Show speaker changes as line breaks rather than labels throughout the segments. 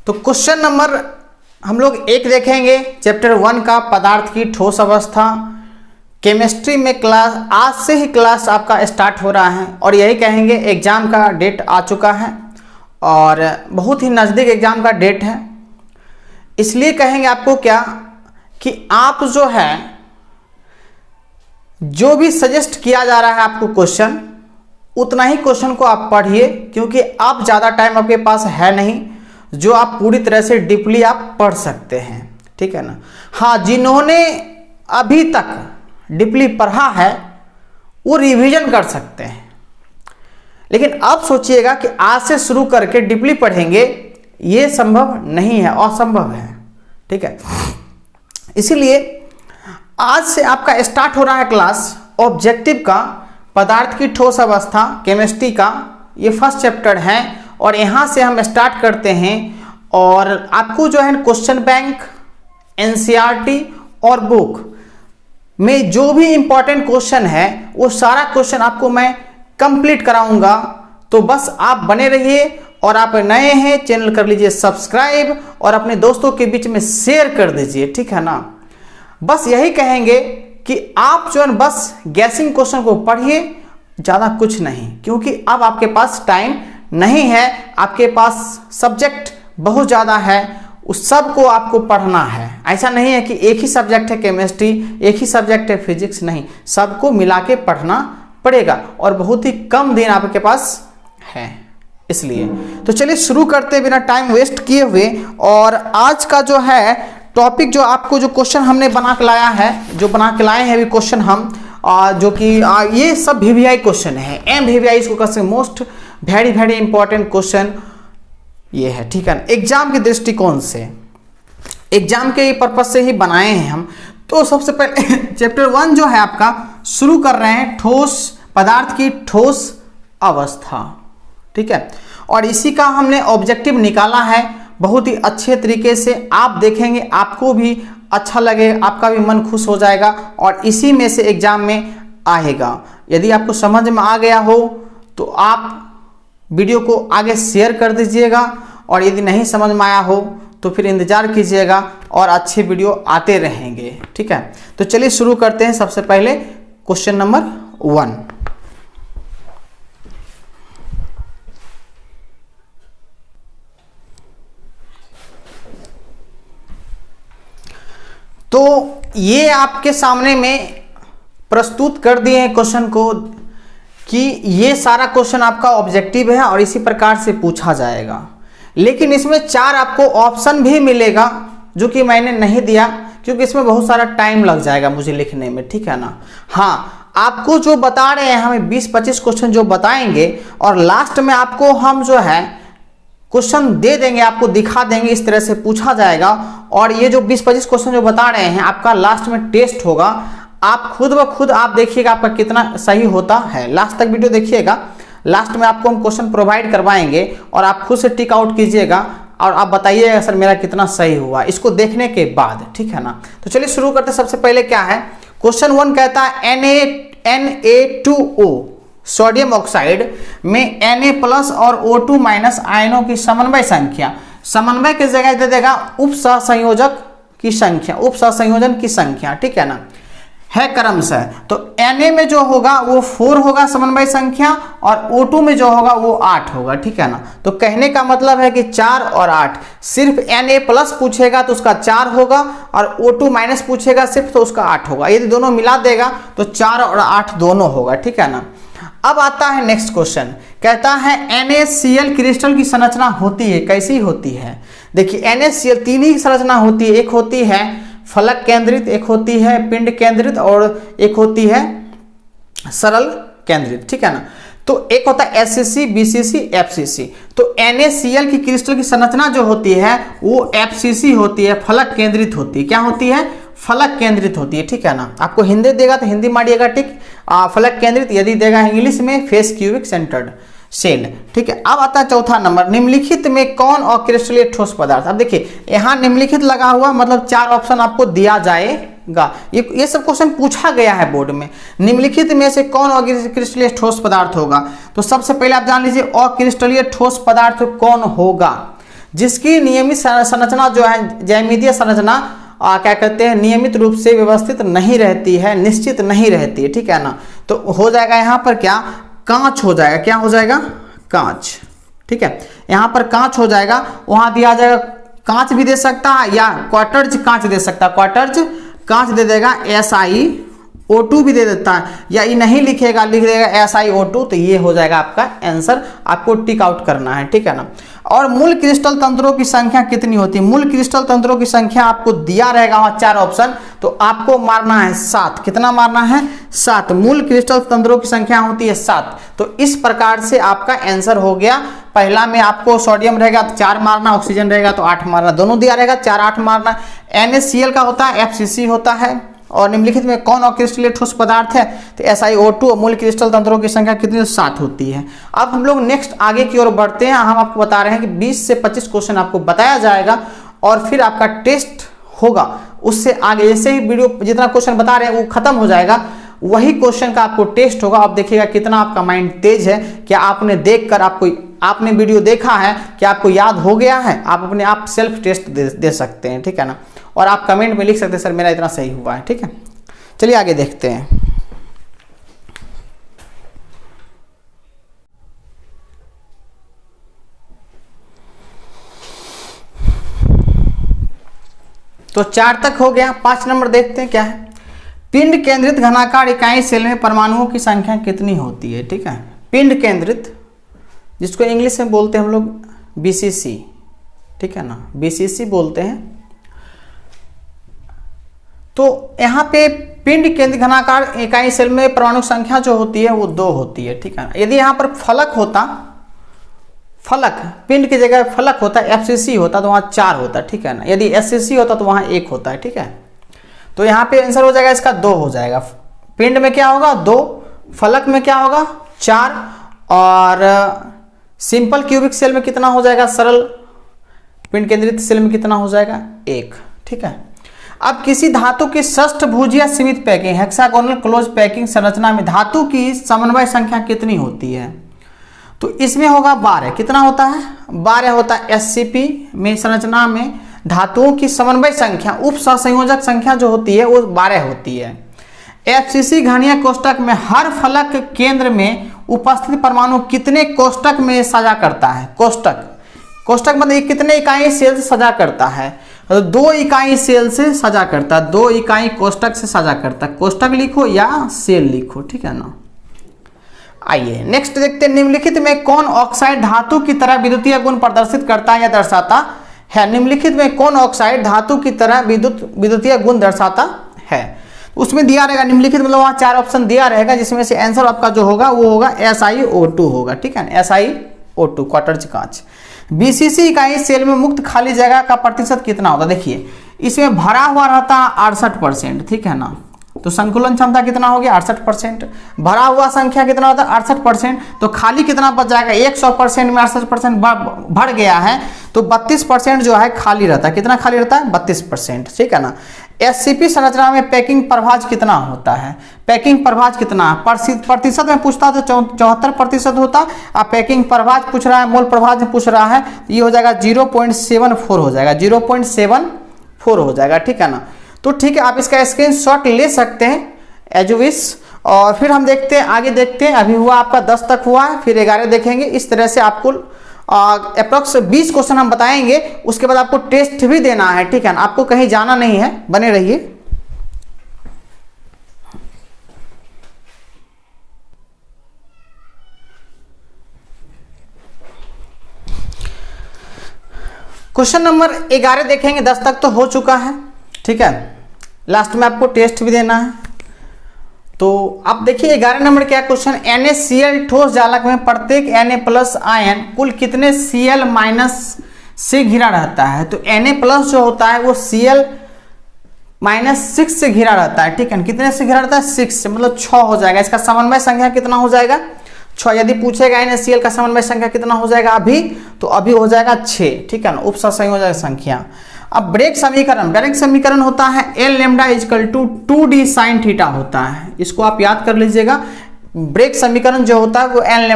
तो question number हम लोग 1 देखेंगे, चैप्टर 1 का पदार्थ की ठोस अवस्था। केमिस्ट्री में क्लास आज से ही क्लास आपका स्टार्ट हो रहा है और यही कहेंगे एग्ज़ाम का डेट आ चुका है और बहुत ही नज़दीक एग्ज़ाम का डेट है। इसलिए कहेंगे आपको क्या कि आप जो है जो भी सजेस्ट किया जा रहा है आपको क्वेश्चन, उतना ही क्वेश्चन को आप पढ़िए, क्योंकि अब ज़्यादा टाइम आपके पास है नहीं जो आप पूरी तरह से डीपली आप पढ़ सकते हैं, ठीक है ना। हाँ, जिन्होंने अभी तक डीपली पढ़ा है वो रिवीजन कर सकते हैं, लेकिन अब सोचिएगा कि आज से शुरू करके डीपली पढ़ेंगे, ये संभव नहीं है, असंभव है, ठीक है। इसीलिए आज से आपका स्टार्ट हो रहा है क्लास ऑब्जेक्टिव का, पदार्थ की ठोस अवस्था केमिस्ट्री का, ये फर्स्ट चैप्टर है और यहाँ से हम स्टार्ट करते हैं। और आपको जो है क्वेश्चन बैंक, एनसीईआरटी और बुक में जो भी इंपॉर्टेंट क्वेश्चन है वो सारा क्वेश्चन आपको मैं कंप्लीट कराऊंगा। तो बस आप बने रहिए, और आप नए हैं चैनल कर लीजिए सब्सक्राइब और अपने दोस्तों के बीच में शेयर कर दीजिए, ठीक है ना। बस यही कहेंगे कि आप जो है बस गैसिंग क्वेश्चन को पढ़िए, ज़्यादा कुछ नहीं, क्योंकि अब आपके पास टाइम नहीं है, आपके पास सब्जेक्ट बहुत ज़्यादा है, उस सब को आपको पढ़ना है। ऐसा नहीं है कि एक ही सब्जेक्ट है केमिस्ट्री, एक ही सब्जेक्ट है फिजिक्स, नहीं, सबको मिला के पढ़ना पड़ेगा और बहुत ही कम दिन आपके पास है। इसलिए तो चलिए शुरू करते बिना टाइम वेस्ट किए हुए। और आज का जो है टॉपिक, जो आपको जो क्वेश्चन हमने बना के लाया है, जो बना के लाए हैं अभी क्वेश्चन हम, जो कि ये सब VVI क्वेश्चन है, MVVI इसको कहते हैं, मोस्ट वेरी इंपॉर्टेंट क्वेश्चन ये है, ठीक है ना। एग्जाम के दृष्टिकोण से, एग्जाम के पर्पज से ही बनाए हैं हम। तो सबसे पहले चैप्टर 1 जो है आपका शुरू कर रहे हैं, ठोस पदार्थ की ठोस अवस्था, ठीक है। और इसी का हमने ऑब्जेक्टिव निकाला है बहुत ही अच्छे तरीके से, आप देखेंगे आपको भी अच्छा लगे, आपका भी मन खुश हो जाएगा और इसी में से एग्जाम में आएगा। यदि आपको समझ में आ गया हो तो आप वीडियो को आगे शेयर कर दीजिएगा, और यदि नहीं समझ में आया हो तो फिर इंतजार कीजिएगा और अच्छे वीडियो आते रहेंगे, ठीक है। तो चलिए शुरू करते हैं। सबसे पहले क्वेश्चन नंबर 1। तो ये आपके सामने में प्रस्तुत कर दिए हैं क्वेश्चन को कि ये सारा क्वेश्चन आपका ऑब्जेक्टिव है और इसी प्रकार से पूछा जाएगा, लेकिन इसमें 4 आपको ऑप्शन भी मिलेगा जो कि मैंने नहीं दिया, क्योंकि इसमें बहुत सारा टाइम लग जाएगा मुझे लिखने में, ठीक है ना। हाँ, आपको जो बता रहे हैं हमें 20-25 क्वेश्चन जो बताएंगे और लास्ट में आपको हम जो है क्वेश्चन दे देंगे, आपको दिखा देंगे, इस तरह से पूछा जाएगा। और ये जो 20-25 क्वेश्चन जो बता रहे हैं आपका लास्ट में टेस्ट होगा, आप खुद ब खुद आप देखिएगा आपका कितना सही होता है। लास्ट तक वीडियो देखिएगा, लास्ट में आपको हम क्वेश्चन प्रोवाइड करवाएंगे और आप खुद से टिक आउट कीजिएगा और आप बताइएगा सर मेरा कितना सही हुआ इसको देखने के बाद, ठीक है ना। तो चलिए शुरू करते हैं। सबसे पहले क्या है, क्वेश्चन 1 कहता है Na2O सोडियम ऑक्साइड में Na+ और O2- आयनों की समन्वय संख्या, समन्वय की जगह दे देगा उप सहसंयोजक की संख्या, उप सहसंयोजन की संख्या, ठीक है ना, है क्रमशः। तो Na में जो होगा वो 4 होगा समन्वय संख्या और O2 में जो होगा वो 8 होगा, ठीक है ना। तो कहने का मतलब है कि 4 और 8, सिर्फ Na+ पूछेगा तो उसका 4 होगा और O2- पूछेगा सिर्फ तो उसका 8 होगा। यदि दोनों मिला देगा तो 4 और 8 दोनों होगा, ठीक है ना। अब आता है नेक्स्ट क्वेश्चन, कहता है NaCl क्रिस्टल की संरचना होती है, कैसी होती है। देखिए NaCl 3 ही संरचना होती है, एक होती है फलक केंद्रित, एक होती है पिंड केंद्रित और एक होती है सरल केंद्रित, ठीक है ना। तो एक होता है SCC, BCC, FCC। तो NaCl की क्रिस्टल की संरचना जो होती है वो FCC होती है, फलक केंद्रित होती है। क्या होती है, फलक केंद्रित होती है, ठीक है ना। आपको हिंदी देगा तो हिंदी मारिएगा, ठीक। फलक केंद्रित, यदि देगा इंग्लिश में फेस क्यूबिक सेंटर्ड सेल, ठीक है। अब आता है चौथा नंबर, निम्नलिखित में कौन अक्रिस्टलीय ठोस पदार्थ। अब देखिए यहाँ निम्नलिखित लगा हुआ, मतलब 4 ऑप्शन आपको दिया जाएगा। ये सब क्वेश्चन पूछा गया है बोर्ड में। निम्नलिखित में से कौन अक्रिस्टलीय ठोस पदार्थ होगा। तो सबसे पहले आप जान लीजिए अक्रिस्टलीय ठोस पदार्थ कौन होगा। जिसकी नियमित संरचना जो है, ज्यामितीय संरचना क्या कहते हैं, नियमित रूप से व्यवस्थित नहीं रहती है, निश्चित नहीं रहती है, ठीक है ना। तो हो जाएगा यहाँ पर क्या, कांच हो जाएगा, क्या हो जाएगा, कांच, ठीक है। यहाँ पर कांच हो जाएगा, वहां दिया जाएगा कांच भी दे सकता है या क्वार्टर्ज कांच दे सकता है, क्वार्टर्ज कांच दे देगा, SiO2 भी दे देता है, या ये नहीं लिखेगा, लिख देगा SiO2, तो ये हो जाएगा आपका आंसर, आपको टिक आउट करना है, ठीक है ना। और मूल क्रिस्टल तंत्रों की संख्या कितनी होती है, मूल क्रिस्टल तंत्रों की संख्या आपको दिया रहेगा वहां 4 ऑप्शन, तो आपको मारना है 7, कितना मारना है, 7, मूल क्रिस्टल तंत्रों की संख्या होती है 7। तो इस प्रकार से आपका आंसर हो गया। पहला में आपको सोडियम रहेगा तो 4 मारना, ऑक्सीजन रहेगा तो 8 मारना, दोनों दिया रहेगा 4 8 मारना। NaCl का होता है, FCC होता है। और निम्नलिखित में कौन अक्रिस्टलीय ठोस पदार्थ है, तो SiO2। मूल क्रिस्टल तंत्रों की संख्या कितनी, 7 होती है। अब हम लोग नेक्स्ट आगे की ओर बढ़ते हैं। हम आपको बता रहे हैं कि 20 से 25 क्वेश्चन आपको बताया जाएगा और फिर आपका टेस्ट होगा। उससे आगे जैसे ही वीडियो जितना क्वेश्चन बता रहे हैं वो खत्म हो जाएगा, वही क्वेश्चन का आपको टेस्ट होगा। आप देखिएगा कितना आपका माइंड तेज है, क्या आपने देखकर आपने वीडियो देखा है, क्या आपको याद हो गया है, आप अपने आप सेल्फ टेस्ट दे सकते हैं, ठीक है ना। और आप कमेंट में लिख सकते हैं सर मेरा इतना सही हुआ है, ठीक है। चलिए आगे देखते हैं। तो 4 तक हो गया, 5 नंबर देखते हैं क्या है। पिंड केंद्रित घनाकार इकाई सेल में परमाणुओं की संख्या कितनी होती है, ठीक है। पिंड केंद्रित, जिसको इंग्लिश में बोलते हैं हम लोग BCC, ठीक है ना, BCC बोलते हैं। तो यहाँ पे पिंड केंद्रित घनाकार इकाई सेल में परमाणु संख्या जो होती है वो 2 होती है, ठीक है। यदि यहाँ पर फलक होता, फलक पिंड की जगह फलक होता, FCC होता तो वहाँ 4 होता, ठीक है ना। यदि SCC होता तो वहाँ 1 होता है, ठीक है। तो यहाँ पे आंसर हो जाएगा इसका 2 हो जाएगा। पिंड में क्या होगा 2, फलक में क्या होगा 4, और सिंपल क्यूबिक सेल में कितना हो जाएगा, सरल पिंड केंद्रित सेल में कितना हो जाएगा 1, ठीक है। अब किसी धातु की षष्ठभुज या सीमित पैकिंग हेक्सागोनल क्लोज पैकिंग संरचना में धातु की समन्वय संख्या कितनी होती है, तो इसमें होगा 12। कितना होता है, 12 होता है। SCP में संरचना में धातुओं की समन्वय संख्या, उप सहसंयोजक संख्या जो होती है वो 12 होती है। FCC घनीय कोष्टक में हर फलक केंद्र में उपस्थित परमाणु कितने कोष्टक में सजा करता है, कोष्टक मतलब कितने इकाई सेल से सजा करता है, 2 इकाई सेल से सजा करता है, 2 इकाई कोष्टक से सजा करता है। कोष्टक लिखो या सेल लिखो, ठीक है ना। आइए नेक्स्ट देखते हैं, निम्नलिखित में कौन ऑक्साइड धातु की तरह विद्युतीय गुण प्रदर्शित करता है या दर्शाता है। निम्नलिखित में कौन ऑक्साइड धातु की तरह विद्युतीय गुण दर्शाता है, उसमें दिया रहेगा निम्नलिखित, मतलब वहाँ 4 ऑप्शन दिया रहेगा, जिसमें से आंसर आपका जो होगा वो होगा SiO2 होगा, ठीक है। SiO2 क्वार्टर्ज कांच। BCC इकाई सेल में मुक्त खाली जगह का प्रतिशत कितना होता है, देखिए इसमें भरा हुआ रहता है 68%, ठीक है ना। तो संकुलन क्षमता कितना हो गया 68%, भरा हुआ संख्या कितना होता है 68%, तो खाली कितना बच जाएगा, 100% में 68% भर गया है, तो 32% जो है खाली रहता है। कितना खाली रहता है 32%, ठीक है ना। SCP संरचना में पैकिंग प्रभाज कितना होता है, पैकिंग प्रभाज कितना, प्रतिशत में पूछता तो 74% होता। अब पैकिंग प्रभाज पूछ रहा है, मोल प्रभाज में पूछ रहा है, ये हो जाएगा 0.74 हो जाएगा, 0.74 हो जाएगा, ठीक है ना। तो ठीक है, आप इसका स्क्रीनशॉट ले सकते हैं एज यू विश। और फिर हम देखते हैं आगे, देखते हैं अभी हुआ आपका 10 तक हुआ है, फिर 11 देखेंगे। इस तरह से आपको अप्रोक्स 20 क्वेश्चन हम बताएंगे, उसके बाद आपको टेस्ट भी देना है, ठीक है ना। आपको कहीं जाना नहीं है, बने रहिए। क्वेश्चन नंबर 11 देखेंगे, 10 तक तो हो चुका है, ठीक है। लास्ट में आपको टेस्ट भी देना है। तो आप देखिए 11 नंबर क्या क्वेश्चन, NaCl ठोस जालक में प्रत्येक Na+ आयन कुल कितने Cl- से घिरा रहता है। तो Na+ जो होता है वो Cl-6 से घिरा रहता है, ठीक है। कितने से घिरा रहता है 6 से, मतलब 6 हो जाएगा। इसका समन्वय संख्या कितना हो जाएगा 6। यदि पूछेगा NaCl का समन्वय संख्या कितना हो जाएगा अभी, तो अभी हो जाएगा 6, ठीक है ना, उप सहसंयोजक संख्या। अब ब्रेक समीकरण होता है L λ 2D sin थीटा होता है, इसको आप याद कर लीजिएगा। ब्रेक समीकरण जो होता है वो L λ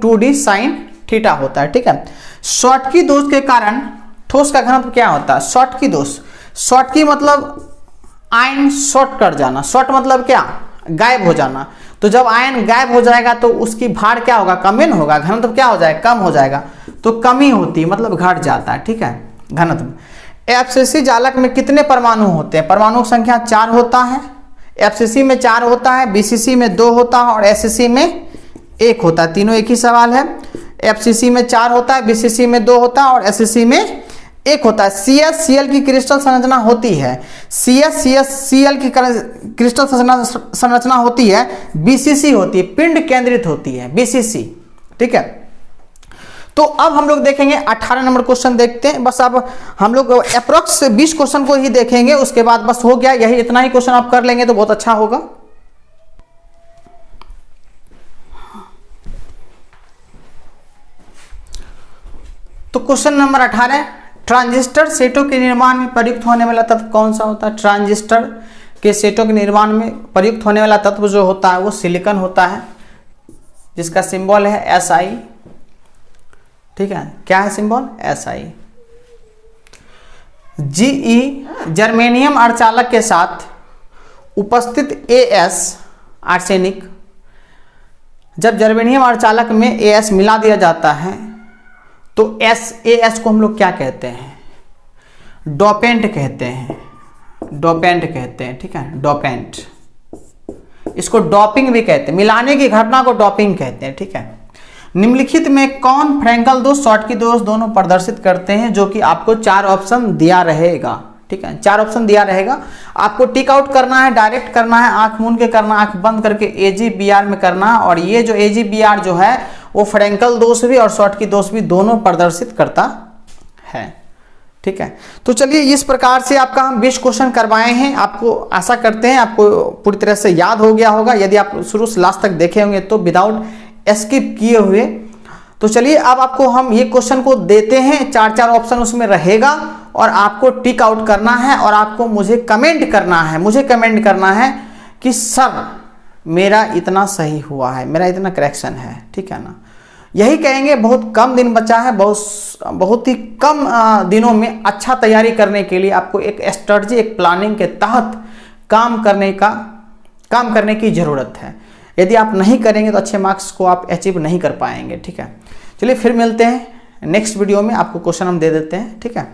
2D sin थीटा होता है, ठीक है। शॉर्टकी दोष के कारण ठोस का घनत्व क्या होता है? शॉर्टकी दोष, शॉर्टकी मतलब आयन शॉर्ट कर जाना, शॉर्ट मतलब क्या? गायब हो जाना। तो जब आयन गायब हो जाएगा तो उसकी भार क्या होगा? कमी होगा, घनत्व क्या हो जाएगा? कम हो जाएगा। तो कमी होती है मतलब घट जाता है, ठीक है, घनत्व। एफसीसी जालक में कितने परमाणु होते हैं? परमाणु की संख्या 4 होता है। एफसीसी में 4 होता है, बीसीसी में 2 होता है और एससीसी में 1 होता है। तीनों एक ही सवाल है। एफसीसी में 4 होता है, बीसीसी में 2 होता है और एससीसी में 1 होता है। CsCl की क्रिस्टल संरचना होती है, CsCl की क्रिस्टल संरचना होती है, BCC होती है, पिंड केंद्रित होती है, BCC, ठीक है। तो अब हम लोग देखेंगे 18 नंबर क्वेश्चन देखते हैं। बस अब हम लोग अप्रोक्स 20 क्वेश्चन को ही देखेंगे, उसके बाद बस हो गया, यही इतना ही क्वेश्चन आप कर लेंगे तो बहुत अच्छा होगा। तो क्वेश्चन नंबर 18, ट्रांजिस्टर सेटों के निर्माण में प्रयुक्त होने वाला तत्व कौन सा होता है? ट्रांजिस्टर के सेटों के निर्माण में प्रयुक्त होने वाला तत्व जो होता है वो सिलिकॉन होता है, जिसका सिंबल है Si, ठीक है। क्या है सिंबल? Si। Ge जर्मेनियम अर्धचालक के साथ उपस्थित As आर्सेनिक, जब जर्मेनियम अर्धचालक में As मिला दिया जाता है तो As को हम लोग क्या कहते हैं? डोपेंट कहते हैं, डोपेंट कहते हैं, ठीक है, डोपेंट। इसको डोपिंग भी कहते हैं, मिलाने की घटना को डोपिंग कहते हैं, ठीक है। निम्नलिखित में कौन फ्रैंकल दोष, शॉर्टकी दोष दोनों प्रदर्शित करते हैं? जो कि आपको 4 ऑप्शन दिया रहेगा, ठीक है, 4 ऑप्शन दिया रहेगा। आपको टिक आउट करना है, डायरेक्ट करना है, आंख मूंद के करना, आंख बंद करके AGBR में करना है। और ये जो AGBR जो है वो फ्रैंकल दोष भी और शॉर्टकी दोष भी दोनों प्रदर्शित करता है, ठीक है। तो चलिए इस प्रकार से आपका हम 20 क्वेश्चन करवाए हैं। आपको आशा करते हैं आपको पूरी तरह से याद हो गया होगा, यदि आप शुरू से लास्ट तक देखे होंगे तो विदाउट स्किप किए हुए। तो चलिए अब आपको हम ये क्वेश्चन को देते हैं, 4 ऑप्शन उसमें रहेगा और आपको टिक आउट करना है और आपको मुझे कमेंट करना है, मुझे कमेंट करना है कि सर मेरा इतना सही हुआ है, मेरा इतना करेक्शन है, ठीक है ना। यही कहेंगे, बहुत कम दिन बचा है, बहुत ही कम दिनों में अच्छा तैयारी करने के लिए आपको एक स्ट्रेटजी, एक प्लानिंग के तहत काम करने की ज़रूरत है। यदि आप नहीं करेंगे तो अच्छे मार्क्स को आप अचीव नहीं कर पाएंगे, ठीक है। चलिए फिर मिलते हैं नेक्स्ट वीडियो में, आपको क्वेश्चन हम दे देते हैं, ठीक है।